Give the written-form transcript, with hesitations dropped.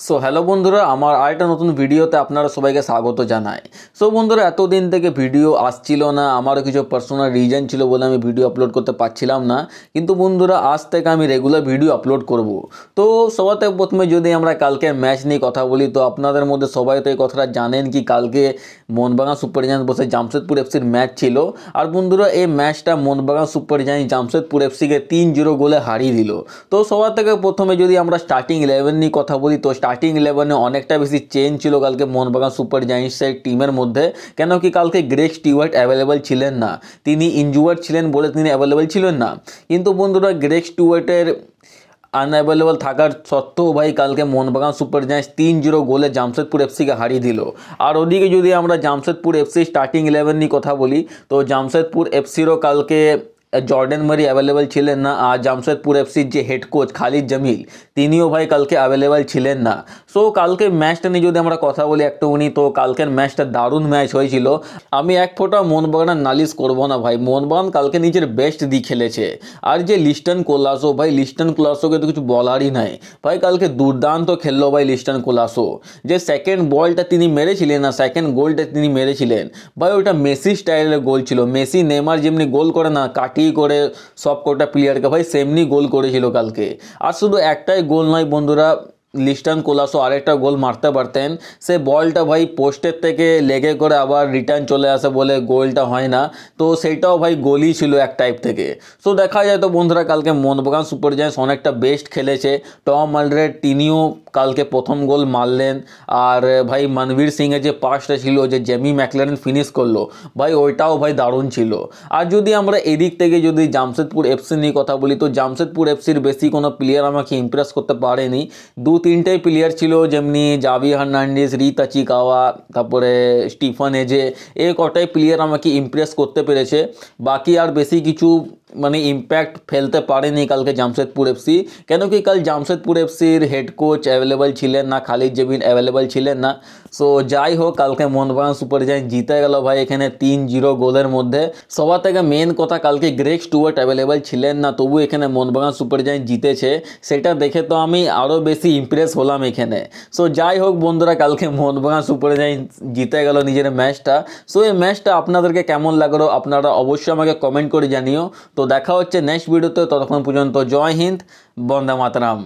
So hello বন্ধুরা, আমার আরেকটা নতুন ভিডিওতে আপনারা সবাইকে স্বাগত জানাই। সো বন্ধুরা, এতদিন থেকে ভিডিও আসছিল না, আমারও কিছু পার্সোনাল রিজন ছিল বলে আমি ভিডিও আপলোড করতে পারছিলাম না। কিন্তু বন্ধুরা, আজ থেকে আমি রেগুলার ভিডিও আপলোড করব। তো সবার থেকে প্রথমে যদি আমরা কালকের ম্যাচ নিয়ে কথা বলি, তো আপনাদের মধ্যে সবাই তো এই কথাটা জানেন কি কালকে মোহনবাগান সুপার জায়ান্টস বসে জামশেদপুর এফসির ম্যাচ ছিল। আর বন্ধুরা, এই ম্যাচটা মোহনবাগান সুপার জায়ান্টস জামশেদপুর এফসিকে 3-0 গোলে হারিয়ে দিল। তো সবার থেকে প্রথমে যদি আমরা স্টার্টিং 11 নিয়ে কথা বলি, তো স্টার্টিং 11-এ অনেকটা বেশি চেঞ্জ ছিল কালকে মোহনবাগান সুপার জায়ান্টসের টিমের মধ্যে। কেন কি কালকে গ্রেগ স্টুয়ার্ট অ্যাভেলেবেল ছিলেন না, তিনি ইনজুয়ার্ড ছিলেন বলে তিনি অ্যাভেলেবেল ছিলেন না। কিন্তু বন্ধুরা, গ্রেগ স্টুয়ার্টের আনঅ্যাভেলেবল থাকার সত্ত্বেও ভাই কালকে মোহনবাগান সুপার জায়ান্টস 3-0 গোলে জামশেদপুর এফসিকে হারিয়ে দিল। আর ওদিকে যদি আমরা জামশেদপুর এফসি স্টার্টিং 11 নিয়ে কথা বলি, তো জামশেদপুর এফসিরও কালকে জর্ডেন মারি অ্যাভেলেবেল ছিলেন না। আর জামশেদপুর এফসির যে হেড কোচ খালিদ জামিল, তিনিও ভাই কালকে অ্যাভেলেবেল ছিলেন না। সো কালকে ম্যাচটা নিয়ে যদি আমরা কথা বলি একটুখানি, তো কালকের ম্যাচটা দারুণ ম্যাচ হয়েছিল। আমি এক ফোঁটা মোহনবাগানের নালিশ করবো না ভাই, মোহনবাগান কালকে নিজের বেস্ট দিয়ে খেলেছে। আর যে লিস্টন কোলাসো, ভাই লিস্টন কোলাসোকে তো কিছু বলারই নাই ভাই, কালকে দুর্দান্ত খেললো ভাই লিস্টন কোলাসো। যে সেকেন্ড বলটা তিনি মেরেছিলেন না, সেকেন্ড গোলটা তিনি মেরেছিলেন ভাই, ওটা মেসি স্টাইলের গোল ছিল। মেসি নেইমার যেমনি গোল করে না কাটি করে সব কটা প্লেয়ারকে, ভাই সেমনি গোল করেছিল কালকে। আর শুধু একটাই গোল নয় বন্ধুরা, লিস্টন কোলাসো আরেকটা গোল মারতে পারতেন। সে বলটা ভাই পোস্টের থেকে লেগে করে আবার রিটার্ন চলে আসে বলে গোলটা হয় না, তো সেইটাও ভাই গোলই ছিল এক টাইপ থেকে। সো দেখা যায় তো বন্ধুরা, কালকে মোহনবাগান সুপার জায়ান্টস অনেকটা বেস্ট খেলেছে। টম অলরেড তিনিও কালকে প্রথম গোল মারলেন। আর ভাই মনবীর সিংয়ের যে পাসটা ছিল, যে জেমি ম্যাকলারেন ফিনিশ করলো, ভাই ওইটাও ভাই দারুণ ছিল। আর যদি আমরা এদিক থেকে যদি জামশেদপুর এফসি নিয়ে কথা বলি, তো জামশেদপুর এফসির বেশি কোনো প্লেয়ার আমাকে ইমপ্রেস করতে পারেনি। দু তিনটাই প্লেয়ার ছিল, যেমনি জাভি হার্নান্ডেজ, রিতা চিকাওয়া, তারপরে স্টিফান এজে, এই কটাই প্লেয়ার আমাকে ইমপ্রেস করতে পেরেছে। বাকি আর বেশি কিছু মানে ইম্প্যাক্ট ফেলতে পারেনি কালকে জামশেদপুর এফসি। কেন কি কাল জামশেদপুর এফসির হেড কোচ অ্যাভেলেবল ছিলেন না, খালিদ জামিল অ্যাভেলেবল ছিলেন না। সো যাই হোক, কালকে মোহনবাগান সুপার জায়ান্টস জিতে গেল ভাই এখানে 3-0 গোলের মধ্যে। সবার থেকে মেন কথা, কালকে গ্রেগ স্টুয়ার্ট অ্যাভেলেবল ছিলেন না, তবু এখানে মোহনবাগান সুপার জায়ান্টস জিতেছে। সেটা দেখে তো আমি আরও বেশি ইমপ্রেস হলাম এখানে। সো যাই হোক বন্ধুরা, কালকে মোহনবাগান সুপার জায়ান্টস জিতে গেল নিজের ম্যাচটা। সো এই ম্যাচটা আপনাদেরকে কেমন লাগলো আপনারা অবশ্যই আমাকে কমেন্ট করে জানিও। তো দেখা হচ্ছে নেক্সট ভিডিওতে, ততক্ষণ পর্যন্ত জয় হিন্দ, বন্দে মাতরম।